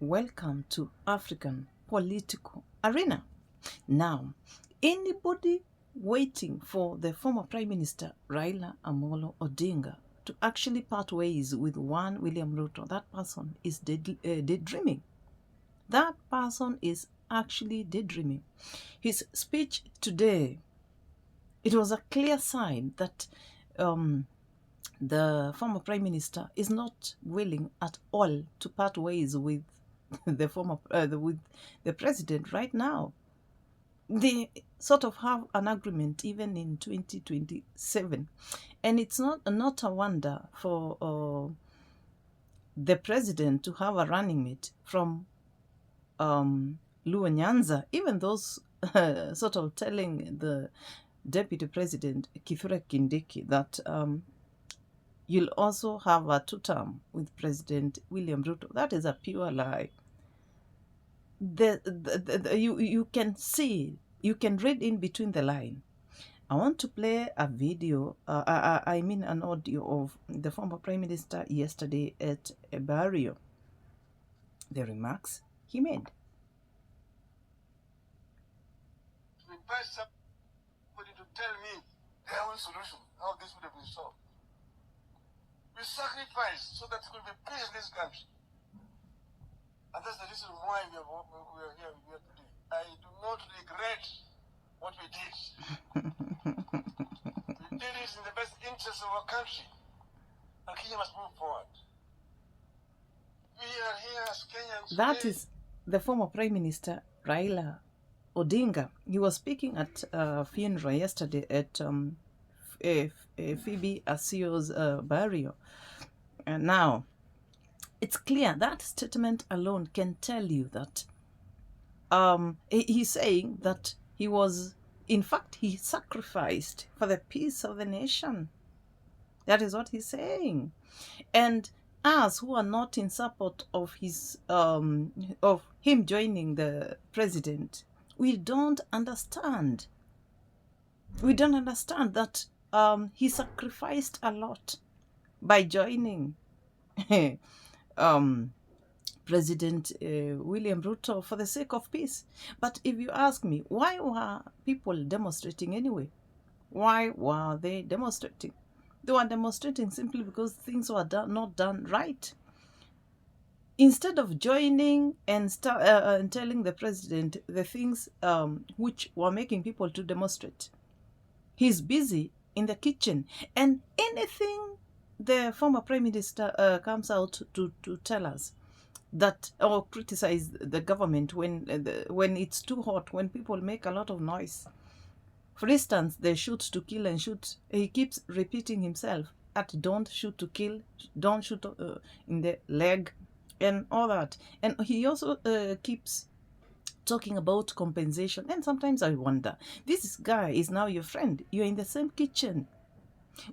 Welcome to African political arena. Now, anybody waiting for the former Prime Minister Raila Amolo Odinga to actually part ways with one William Ruto, that person is daydreaming. That person is actually daydreaming. His speech today, it was a clear sign that the former Prime Minister is not willing at all to part ways with with the president right now. They sort of have an agreement even in 2027, and it's not a wonder for the president to have a running mate from Luo Nyanza. Even those sort of telling the deputy president Kithure Kindiki that you'll also have a two-term with President William Ruto. That is a pure lie. You can see, you can read in between the line. I want to play a video, I mean an audio of the former Prime Minister yesterday at a burial. The remarks he made. To invite somebody to tell me their own solution, how this would have been solved. We sacrificed so that it could be peace in this country. And that's the reason why we are here today. I do not regret what we did. We did it in the best interest of our country. And Kenya must move forward. We are here as Kenyans. That is the former Prime Minister Raila Odinga. He was speaking at a funeral yesterday at Phoebe Asio's burial. And now, it's clear that statement alone can tell you that he's saying that he was, in fact, he sacrificed for the peace of the nation. That is what he's saying. And us who are not in support of his of him joining the president, we don't understand. We don't understand that he sacrificed a lot by joining President William Ruto for the sake of peace. But if you ask me, why were people demonstrating anyway? Why were they demonstrating? They were demonstrating simply because things were not done right. Instead of joining and telling the president the things which were making people to demonstrate, he's busy in the kitchen. And anything the former Prime Minister comes out to tell us that, or criticize the government when it's too hot, when people make a lot of noise. For instance, they shoot to kill and shoot. He keeps repeating himself at don't shoot to kill, don't shoot in the leg, and all that. And he also keeps talking about compensation. And sometimes I wonder, this guy is now your friend. You're in the same kitchen.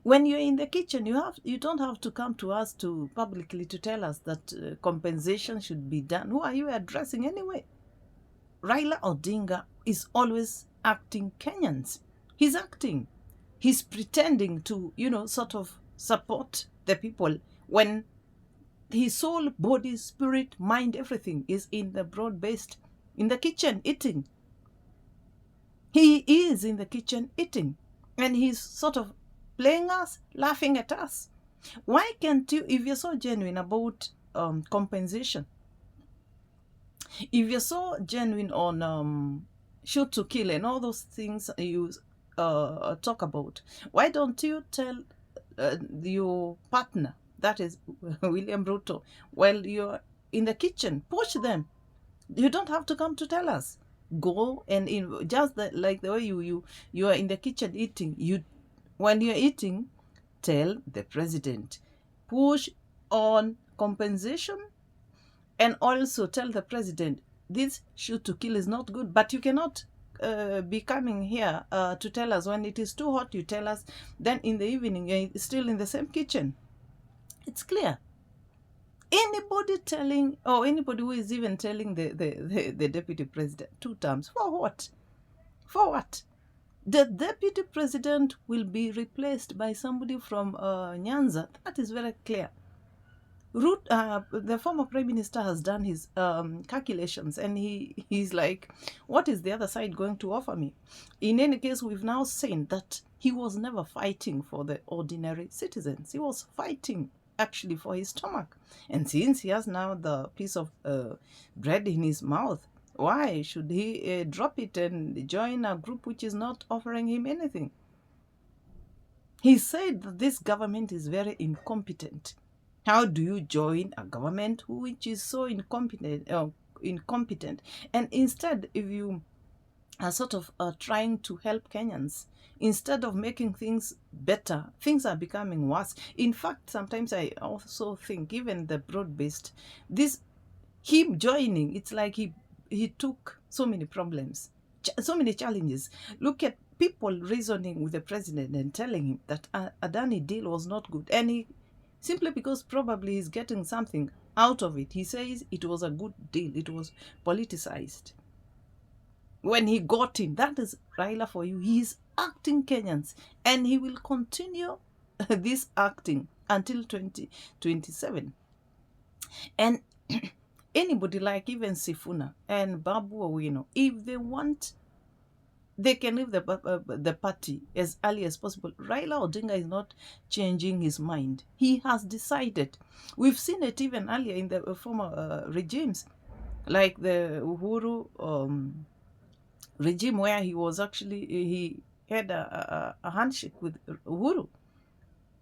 When you're in the kitchen, you don't have to come to us to publicly to tell us that compensation should be done. Who are you addressing anyway? Raila Odinga is always acting Kenyans. He's acting. He's pretending to, sort of support the people when his soul, body, spirit, mind, everything is in the broad-based, in the kitchen eating. He is in the kitchen eating. And he's sort of playing us, laughing at us. Why can't you, if you're so genuine about compensation, if you're so genuine on shoot to kill and all those things you talk about, why don't you tell your partner, that is William Ruto, while you're in the kitchen, push them? You don't have to come to tell us. Go and just like the way you are in the kitchen eating, when you're eating, tell the president, push on compensation, and also tell the president, this shoot to kill is not good. But you cannot be coming here to tell us when it is too hot. You tell us, then in the evening you're still in the same kitchen. It's clear. Anybody telling, or anybody who is even telling the deputy president 2 terms, for what? For what? The deputy president will be replaced by somebody from Nyanza. That is very clear. The former prime minister has done his calculations, and he's like, what is the other side going to offer me? In any case, we've now seen that he was never fighting for the ordinary citizens. He was fighting actually for his stomach. And since he has now the piece of bread in his mouth, why should he drop it and join a group which is not offering him anything? He said that this government is very incompetent. How do you join a government which is so incompetent? Incompetent, and instead, if you are sort of trying to help Kenyans, instead of making things better, things are becoming worse. In fact, sometimes I also think even the broad-based, this him joining, it's like he took so many problems, so many challenges. Look at people reasoning with the president and telling him that Adani deal was not good, and he, simply because probably he's getting something out of it, he says it was a good deal, it was politicized. When he got in, that is Raila for you. He is acting Kenyans, and he will continue this acting until 2027. And anybody like even Sifuna and Babu Owino, if they want, they can leave the party as early as possible. Raila Odinga is not changing his mind. He has decided. We've seen it even earlier in the former regimes, like the Uhuru regime, where he was actually, he had a handshake with Uhuru.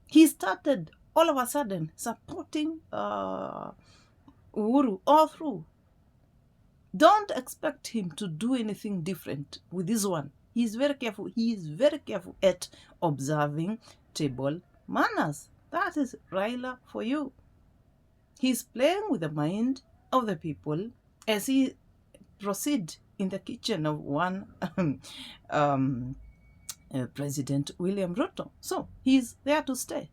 He started all of a sudden supporting Uhuru all through. Don't expect him to do anything different with this one. He's very careful. He is very careful at observing table manners. That is Raila for you. He's playing with the mind of the people as he proceed in the kitchen of one President William Ruto. So he's there to stay.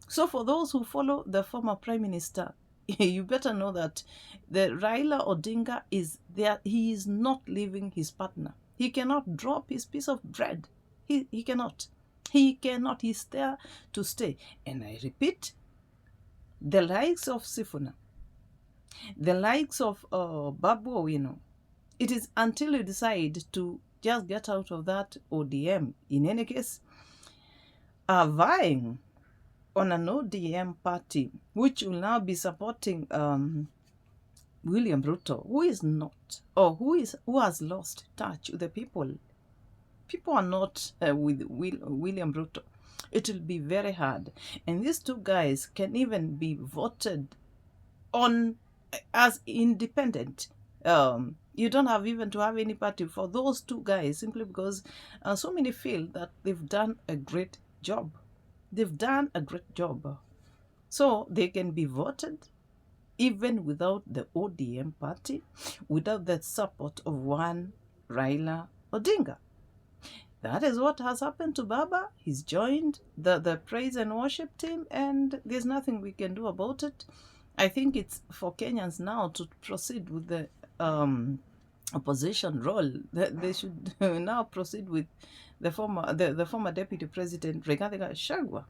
So for those who follow the former prime minister, you better know that the Raila Odinga is there. He is not leaving his partner. He cannot drop his piece of bread. He cannot. He cannot. He's there to stay. And I repeat, the likes of Sifuna, the likes of Babu Owino, it is until you decide to just get out of that ODM, in any case, are vying on an ODM party, which will now be supporting William Ruto, who is not, or who has lost touch with the people. People are not with William Ruto. It will be very hard. And these two guys can even be voted on as independent. You don't have even to have any party for those two guys, simply because so many feel that they've done a great job. They've done a great job. So they can be voted even without the ODM party, without the support of one Raila Odinga. That is what has happened to Baba. He's joined the praise and worship team, and there's nothing we can do about it. I think it's for Kenyans now to proceed with the opposition role. They should now proceed with the former deputy president Rigathi Gachagua.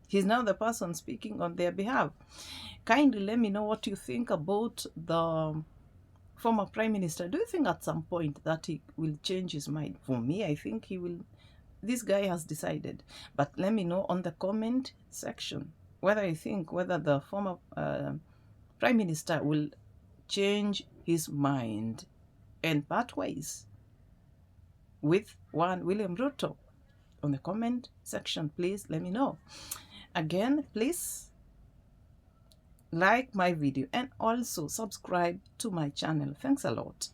He's now the person speaking on their behalf. Kindly let me know what you think about the former prime minister. Do you think at some point that he will change his mind? For me, I think he will. This guy has decided. But let me know on the comment section whether you think whether the former prime minister will change his mind and part ways with one William Ruto. On the comment section, please let me know. Again, please like my video and also subscribe to my channel. Thanks a lot.